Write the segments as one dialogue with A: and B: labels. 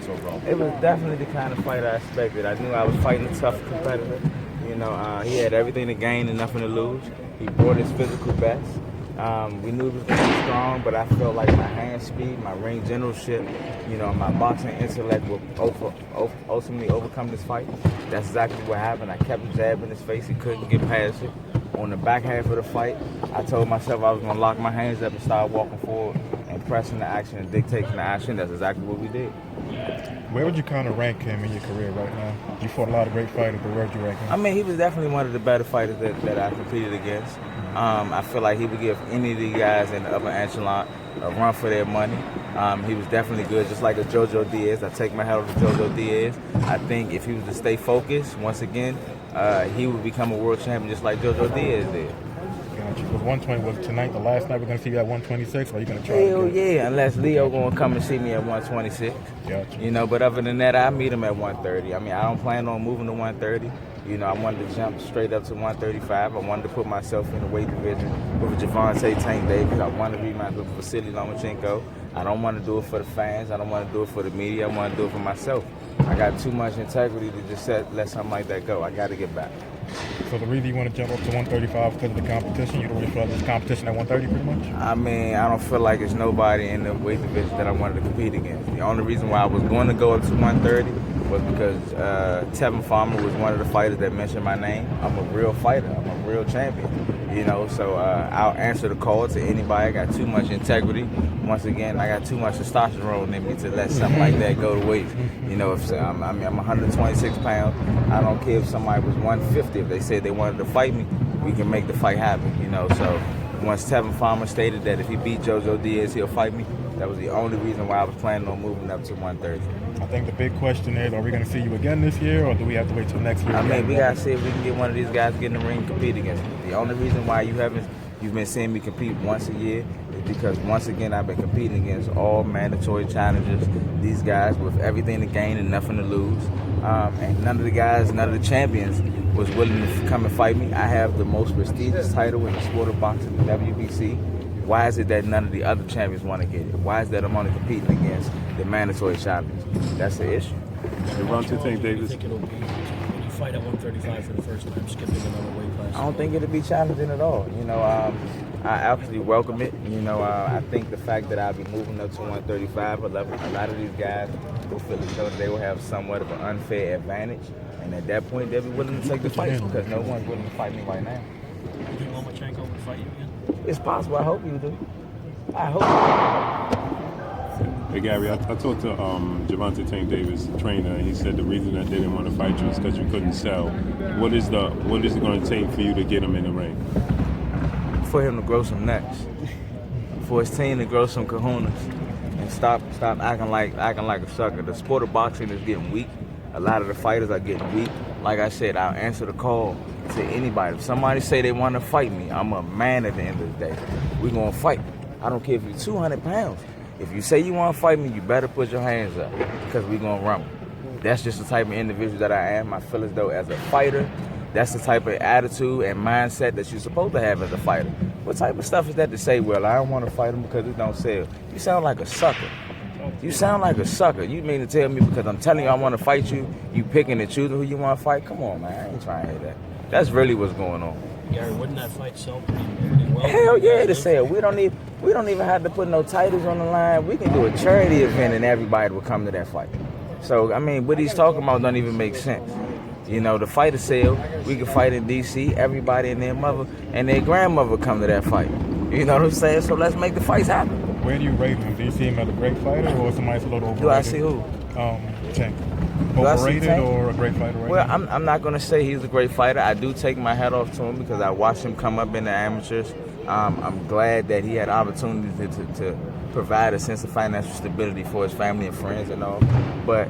A: experience overall?
B: It was definitely the kind of fight I expected. I knew I was fighting a tough competitor. He had everything to gain and nothing to lose. He brought his physical best. We knew he was going to be strong, but I felt like my hand speed, my ring generalship, my boxing intellect would ultimately overcome this fight. That's exactly what happened. I kept jabbing his face. He couldn't get past it. On the back half of the fight, I told myself I was going to lock my hands up and start walking forward and pressing the action and dictating the action. That's exactly what we did.
A: Where would you kind of rank him in your career right now? You fought a lot of great fighters, but where would you rank him?
B: I mean, he was definitely one of the better fighters that I competed against. I feel like he would give any of the guys in the upper echelon a run for their money. He was definitely good, just like a JoJo Diaz. I take my hat off to JoJo Diaz. I think if he was to stay focused, once again, he would become a world champion just like JoJo Diaz did.
A: Was 120 was tonight the last night we're gonna see you at 126, or are you gonna try?
B: Hell yeah, unless Leo gonna come and see me at 126.
A: Gotcha.
B: But other than that, I meet him at 130. I mean, I don't plan on moving to 130. I wanted to jump straight up to 135. I wanted to put myself in the weight division with Javante Tank Davis. I want to rematch with Vasily Lomachenko. I don't want to do it for the fans. I don't want to do it for the media. I want to do it for myself. I got too much integrity to just let something like that go. I got to get back.
A: So the reason you want to jump up to 135 because of the competition? You don't really feel like there's competition at 130 pretty much?
B: I mean, I don't feel like there's nobody in the weight division that I wanted to compete against. The only reason why I was going to go up to 130 was because Tevin Farmer was one of the fighters that mentioned my name. I'm a real fighter. I'm a real champion. So I'll answer the call to anybody. I got too much integrity. Once again, I got too much testosterone in me to let something like that go to waste. If I'm 126 pounds. I don't care if somebody was 150. If they said they wanted to fight me, we can make the fight happen. So once Tevin Farmer stated that if he beat JoJo Diaz, he'll fight me, that was the only reason why I was planning on moving up to 130.
A: I think the big question is, are we going to see you again this year, or do we have to wait till next year?
B: I mean, we got to see if we can get one of these guys to get in the ring and compete against me. The only reason why you've been seeing me compete once a year is because, once again, I've been competing against all mandatory challenges. These guys with everything to gain and nothing to lose. And none of the champions was willing to come and fight me. I have the most prestigious title in the sport of boxing, the WBC. Why is it that none of the other champions want to get it? Why is that I'm only competing against the mandatory champions? That's the issue.
C: Javante Tank Davis.
D: Do you think it'll be when you fight at 135 for the first time, skipping another weight class?
B: I don't think it'll be challenging at all. I absolutely welcome it. I think the fact that I'll be moving up to 135, a lot of these guys will feel as though they will have somewhat of an unfair advantage. And at that point, they'll be willing to take the fight because no one's willing to fight me right now.
D: You think Lomachenko would fight you again?
B: It's possible. I hope you do. I hope.
C: Hey Gary, I talked to Javante Tank Davis, trainer, and he said the reason that they didn't want to fight you is because you couldn't sell. What is it going to take for you to get him in the ring?
B: For him to grow some nuts, for his team to grow some kahunas, and stop acting like a sucker. The sport of boxing is getting weak. A lot of the fighters are getting weak. Like I said, I'll answer the call to anybody. If somebody say they want to fight me, I'm a man at the end of the day. We're going to fight. I don't care if you're 200 pounds. If you say you want to fight me, you better put your hands up because we're going to rumble. That's just the type of individual that I am. I feel as though as a fighter, that's the type of attitude and mindset that you're supposed to have as a fighter. What type of stuff is that to say, well, I don't want to fight him because it don't sell? You sound like a sucker. You sound like a sucker. You mean to tell me because I'm telling you I want to fight you, you picking and choosing who you want to fight? Come on, man. I ain't trying to hear that. That's really what's going on.
D: Gary, wouldn't that fight sell pretty well?
B: Hell yeah, to sell. We don't even have to put no titles on the line. We can do a charity event and everybody will come to that fight. So, I mean, what he's talking about don't even make sense. The fight is sale. We can fight in D.C. Everybody and their mother and their grandmother come to that fight. You know what I'm saying? So let's make the fights happen.
A: Where do you rate him? Do you see him as a great fighter or somebody's a little overrated?
B: Do I see who?
A: Tank. Overrated or a great fighter right
B: well,
A: now?
B: I'm not going to say he's a great fighter. I do take my hat off to him because I watched him come up in the amateurs. I'm glad that he had opportunities to provide a sense of financial stability for his family and friends and all. But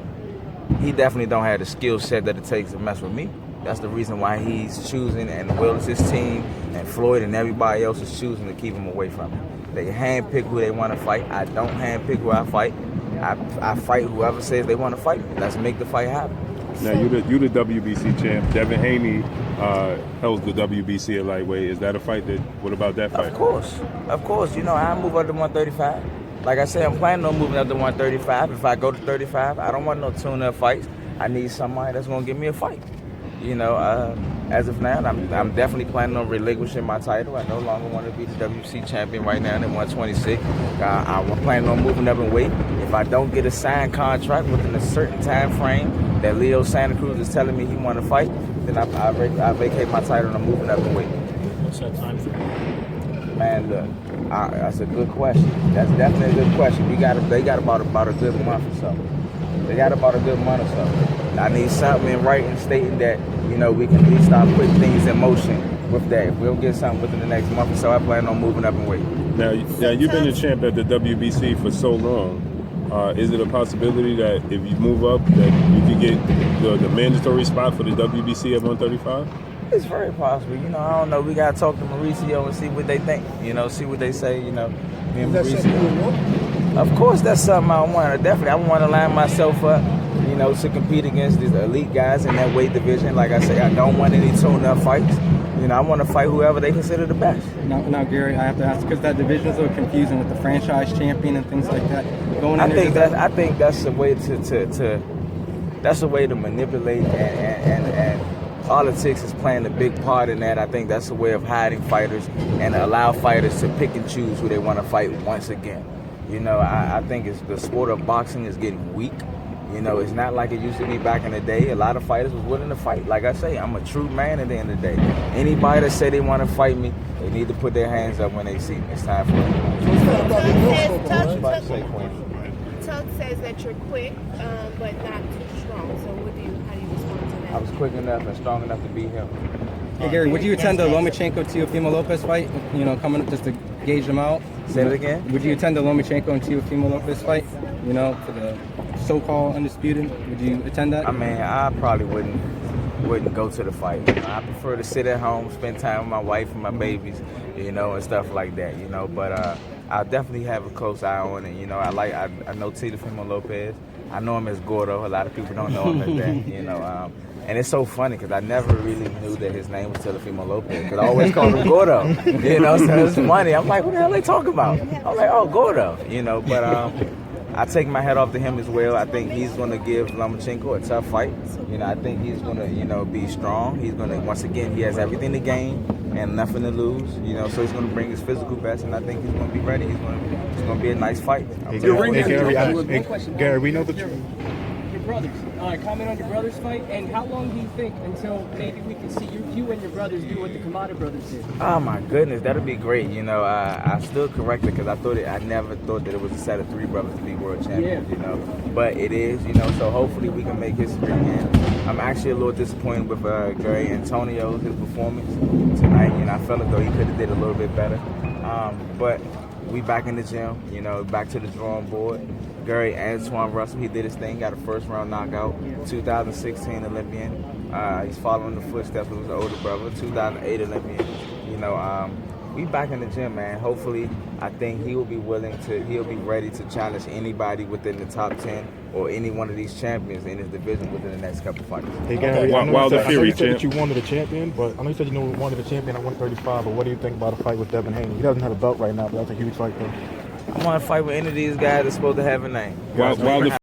B: he definitely don't have the skill set that it takes to mess with me. That's the reason why he's choosing, and Will's his team, and Floyd and everybody else is choosing to keep him away from me. They handpick who they want to fight. I don't handpick who I fight. I fight whoever says they want to fight me. Let's make the fight happen.
C: Now, you the WBC champ. Devin Haney holds the WBC at lightweight. Is that a fight what about that fight?
B: Of course. I move up to 135. like I said, I'm planning on moving up to 135. If I go to 35, I don't want no tune-up fights. I need somebody that's gonna give me a fight. You know, as of now, I'm definitely planning on relinquishing my title. I no longer want to be the WC champion right now at 126. I'm planning on moving up in weight. If I don't get a signed contract within a certain time frame that Leo Santacruz is telling me he want to fight, then I vacate my title and I'm moving up in weight.
D: What's that time frame?
B: Man, look, that's a good question. That's definitely a good question. They got about a good month or so. They got about a good month or so. I need something in writing stating that, you know, we can at least start putting things in motion with that. If we don't get something within the next month or so, I plan on moving up in weight.
C: Now you've been a champ at the WBC for so long. Is it a possibility that if you move up, that you could get the mandatory spot for the WBC at 135?
B: It's very possible. You know, I don't know. We got to talk to Mauricio and see what they think. You know, see what they say, you know. Me and Mauricio. Of course, that's something I want. I want to line myself up, you know, to compete against these elite guys in that weight division. Like I say, I don't want any tune-up fights. You know, I want to fight whoever they consider the best.
E: Now, Gary, I have to ask, because that division is a little confusing with the franchise champion and things like that.
B: I think that's a way that's a way to manipulate and politics is playing a big part in that. I think that's a way of hiding fighters and allow fighters to pick and choose who they want to fight once again. You know, I think the sport of boxing is getting weak. You know, it's not like it used to be back in the day. A lot of fighters was willing to fight. Like I say, I'm a true man at the end of the day. Anybody that say they want to fight me, they need to put their hands up when they see me. It's time for it.
F: Tuck says that you're quick, but not too strong. So how do you respond to that?
B: I was quick enough and strong enough to beat him.
E: Hey, Gary, would you attend the Lomachenko-Teofimo Lopez fight? You know, coming up just to gauge them out?
B: Say it again?
E: Would you attend the Lomachenko and Teofimo Lopez fight? You know, for the so-called undisputed? Would you attend that?
B: I mean, I probably wouldn't go to the fight. You know, I prefer to sit at home, spend time with my wife and my babies, you know, and stuff like that, you know. But I definitely have a close eye on it. You know, I know Teofimo Lopez. I know him as Gordo. A lot of people don't know him as that, you know. And it's so funny because I never really knew that his name was Teofimo Lopez because I always called him Gordo, you know. So it's funny. I'm like, what the hell are they talking about? I'm like, oh, Gordo, you know. But I take my hat off to him as well. I think he's going to give Lomachenko a tough fight. You know, I think he's going to, you know, be strong. He's going to, once again, he has everything to gain and nothing to lose. You know, so he's going to bring his physical best, and I think he's going to be ready. It's going to be a nice fight.
A: Hey, Gary, we know that
G: your brothers. Comment on your brothers' fight, and how long do you think until maybe we can see you and your brothers do what the Kamada brothers did?
B: Oh my goodness, that'd be great. You know, I still corrected because I never thought that it was a set of three brothers to be world champions.
G: Yeah.
B: You know, but it is. You know, so hopefully we can make history again. I'm actually a little disappointed with Gary Antonio, his performance tonight. You know, I felt as though he could have did a little bit better. But we back in the gym. You know, back to the drawing board. Gary Antoine Russell, he did his thing, got a first-round knockout, 2016 Olympian. He's following the footsteps of his older brother, 2008 Olympian. You know, we back in the gym, man. Hopefully, I think he'll be ready to challenge anybody within the top 10 or any one of these champions in his division within the next couple fights.
A: Hey, Gary, I know
C: Wilder
A: you
C: Fury,
A: said that you wanted a champion, but I know you said you wanted a champion at 135, but what do you think about a fight with Devin Haney? He doesn't have a belt right now, but that's a huge fight for him.
B: I want to fight with any of these guys that's supposed to have a name.
C: Wilder